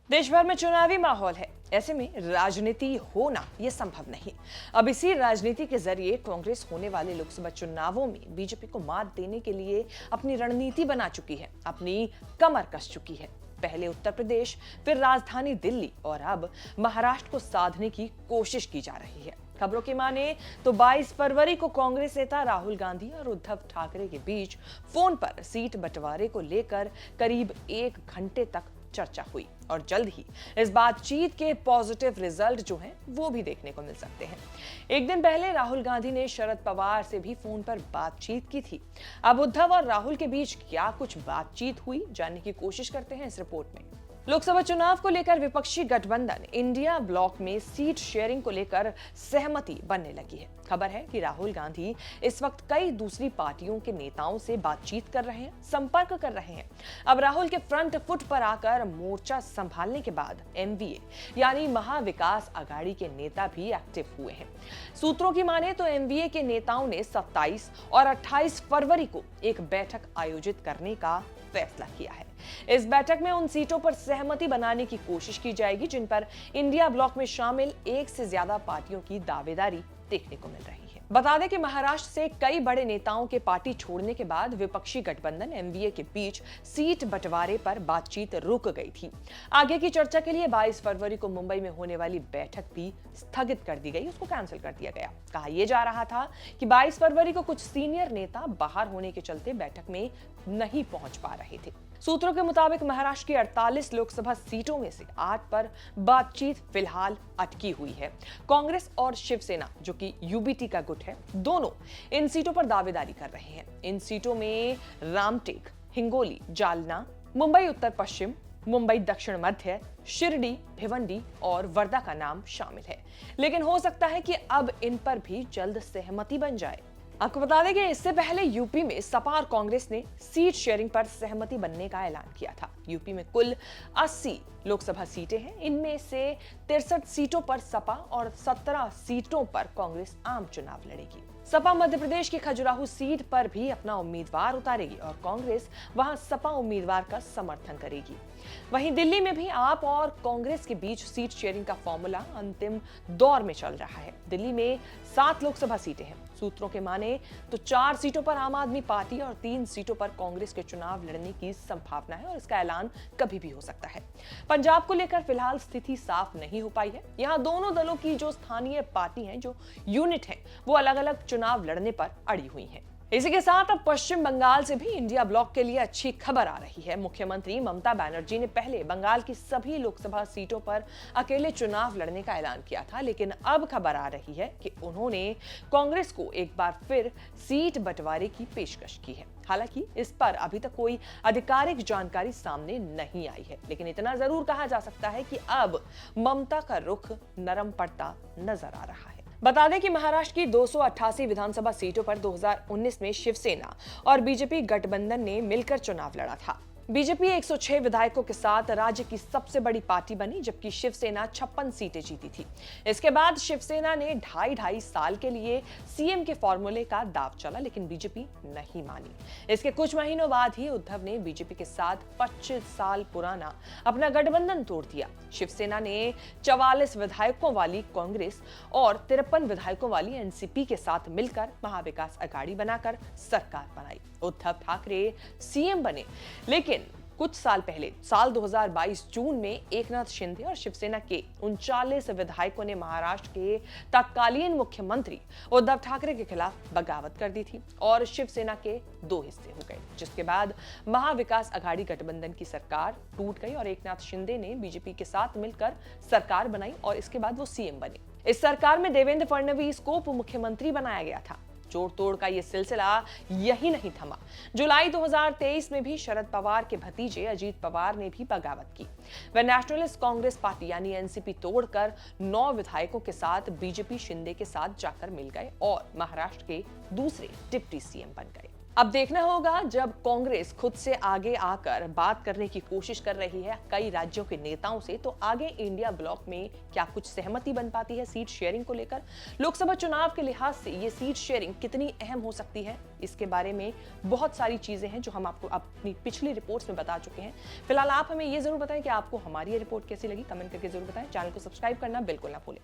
देश भर में चुनावी माहौल है। ऐसे में राजनीति होना यह संभव नहीं। अब इसी राजनीति के जरिए कांग्रेस होने वाले लोकसभा चुनावों में बीजेपी को मात देने के लिए अपनी रणनीति बना चुकी है, अपनी कमर कस चुकी है। पहले उत्तर प्रदेश, फिर राजधानी दिल्ली और अब महाराष्ट्र को साधने की कोशिश की जा रही है। खबरों की माने तो 22 फरवरी को कांग्रेस नेता राहुल गांधी और उद्धव ठाकरे के बीच फोन पर सीट बंटवारे को लेकर करीब 1 घंटे तक चर्चा हुई और जल्द ही इस बातचीत के पॉजिटिव रिजल्ट जो हैं वो भी देखने को मिल सकते हैं। एक दिन पहले राहुल गांधी ने शरद पवार से भी फोन पर बातचीत की थी। अब उद्धव और राहुल के बीच क्या कुछ बातचीत हुई, जानने की कोशिश करते हैं इस रिपोर्ट में। लोकसभा चुनाव को लेकर विपक्षी गठबंधन इंडिया ब्लॉक में सीट शेयरिंग को लेकर सहमति बनने लगी है। खबर है कि राहुल गांधी इस वक्त कई दूसरी पार्टियों के नेताओं से बातचीत कर रहे हैं, संपर्क कर रहे हैं। अब राहुल के फ्रंट फुट पर आकर मोर्चा संभालने के बाद एमवीए यानी महाविकास अघाड़ी के नेता भी एक्टिव हुए हैं। सूत्रों की माने तो एमवीए के नेताओं ने 27 और 28 फरवरी को एक बैठक आयोजित करने का फैसला किया है। इस बैठक में उन सीटों पर सहमति बनाने की कोशिश की जाएगी जिन पर इंडिया ब्लॉक में शामिल एक से ज्यादा पार्टियों की दावेदारी देखने को मिल रही है। बता दें कि महाराष्ट्र से कई बड़े नेताओं के पार्टी छोड़ने के बाद विपक्षी गठबंधन एमवीए के बीच सीट बंटवारे पर बातचीत रुक गई थी। आगे की चर्चा के लिए 22 फरवरी को मुंबई में होने वाली बैठक भी स्थगित कर दी गई, उसको कैंसिल कर दिया गया। कहा यह जा रहा था कि 22 फरवरी को कुछ सीनियर नेता बाहर होने के चलते बैठक में नहीं पहुंच पा रहे थे। सूत्रों के मुताबिक महाराष्ट्र की 48 लोकसभा सीटों में से 8 पर बातचीत फिलहाल अटकी हुई है। कांग्रेस और शिवसेना, जो कि यूबीटी का गुट है, दोनों इन सीटों पर दावेदारी कर रहे हैं। इन सीटों में रामटेक, हिंगोली, जालना, मुंबई उत्तर पश्चिम, मुंबई दक्षिण मध्य, शिरडी, भिवंडी और वर्धा का नाम शामिल है। लेकिन हो सकता है कि अब इन पर भी जल्द सहमति बन जाए। आपको बता दें कि इससे पहले यूपी में सपा और कांग्रेस ने सीट शेयरिंग पर सहमति बनने का ऐलान किया था। यूपी में कुल 80 लोकसभा सीटें हैं। इनमें से 63 सीटों पर सपा और 17 सीटों पर कांग्रेस आम चुनाव लड़ेगी। सपा मध्य प्रदेश की खजुराहो सीट पर भी अपना उम्मीदवार उतारेगी और कांग्रेस वहां सपा उम्मीदवार का समर्थन करेगी। वहीं दिल्ली में भी आप और कांग्रेस के बीच सीट शेयरिंग का फॉर्मूला अंतिम दौर में चल रहा है। दिल्ली में 7 लोकसभा सीटें हैं। सूत्रों के माने तो 4 सीटों पर आम आदमी पार्टी और 3 सीटों पर कांग्रेस के चुनाव लड़ने की संभावना है और इसका ऐलान कभी भी हो सकता है। पंजाब को लेकर फिलहाल स्थिति साफ नहीं हो पाई है। यहाँ दोनों दलों की जो स्थानीय पार्टी हैं, जो यूनिट है, वो अलग अलग चुनाव लड़ने पर अड़ी हुई है। इसी के साथ अब पश्चिम बंगाल से भी इंडिया ब्लॉक के लिए अच्छी खबर आ रही है। मुख्यमंत्री ममता बनर्जी ने पहले बंगाल की सभी लोकसभा सीटों पर अकेले चुनाव लड़ने का ऐलान किया था, लेकिन अब खबर आ रही है कि उन्होंने कांग्रेस को एक बार फिर सीट बंटवारे की पेशकश की है। हालांकि इस पर अभी तक कोई आधिकारिक जानकारी सामने नहीं आई है, लेकिन इतना जरूर कहा जा सकता है कि अब ममता का रुख नरम पड़ता नजर आ रहा है। बता दें कि महाराष्ट्र की 288 विधानसभा सीटों पर 2019 में शिवसेना और बीजेपी गठबंधन ने मिलकर चुनाव लड़ा था। बीजेपी 106 विधायकों के साथ राज्य की सबसे बड़ी पार्टी बनी, जबकि शिवसेना 56 सीटें जीती थी। इसके बाद शिवसेना ने ढाई साल के लिए सीएम के फॉर्मूले का दांव चला, लेकिन बीजेपी नहीं मानी। इसके कुछ महीनों बाद ही उद्धव ने बीजेपी के साथ 25 साल पुराना अपना गठबंधन तोड़ दिया। शिवसेना ने 44 विधायकों वाली कांग्रेस और 53 विधायकों वाली एनसीपी के साथ मिलकर महाविकास अघाड़ी बनाकर सरकार बनाई। उद्धव ठाकरे सीएम बने, लेकिन कुछ साल पहले साल 2022 जून में एकनाथ शिंदे और शिवसेना के 39 विधायकों ने महाराष्ट्र के तत्कालीन मुख्यमंत्री उद्धव ठाकरे के खिलाफ बगावत कर दी थी और शिवसेना के 2 हिस्से हो गए, जिसके बाद महाविकास अघाड़ी गठबंधन की सरकार टूट गई और एकनाथ शिंदे ने बीजेपी के साथ मिलकर सरकार बनाई और इसके बाद वो सीएम बने। इस सरकार में देवेंद्र फडणवीस को उप मुख्यमंत्री बनाया गया था। जोड़ तोड़ का ये सिलसिला यही नहीं थमा। जुलाई 2023 में भी शरद पवार के भतीजे अजीत पवार ने भी बगावत की। वह नेशनलिस्ट कांग्रेस पार्टी यानी एनसीपी तोड़कर 9 विधायकों के साथ बीजेपी शिंदे के साथ जाकर मिल गए और महाराष्ट्र के दूसरे डिप्टी सीएम बन गए। अब देखना होगा, जब कांग्रेस खुद से आगे आकर बात करने की कोशिश कर रही है कई राज्यों के नेताओं से, तो आगे इंडिया ब्लॉक में क्या कुछ सहमति बन पाती है सीट शेयरिंग को लेकर। लोकसभा चुनाव के लिहाज से ये सीट शेयरिंग कितनी अहम हो सकती है, इसके बारे में बहुत सारी चीजें हैं जो हम आपको अपनी पिछली रिपोर्ट्स में बता चुके हैं। फिलहाल आप हमें ये जरूर बताएं कि आपको हमारी ये रिपोर्ट कैसी लगी, कमेंट करके जरूर बताएं। चैनल को सब्सक्राइब करना बिल्कुल ना भूलें।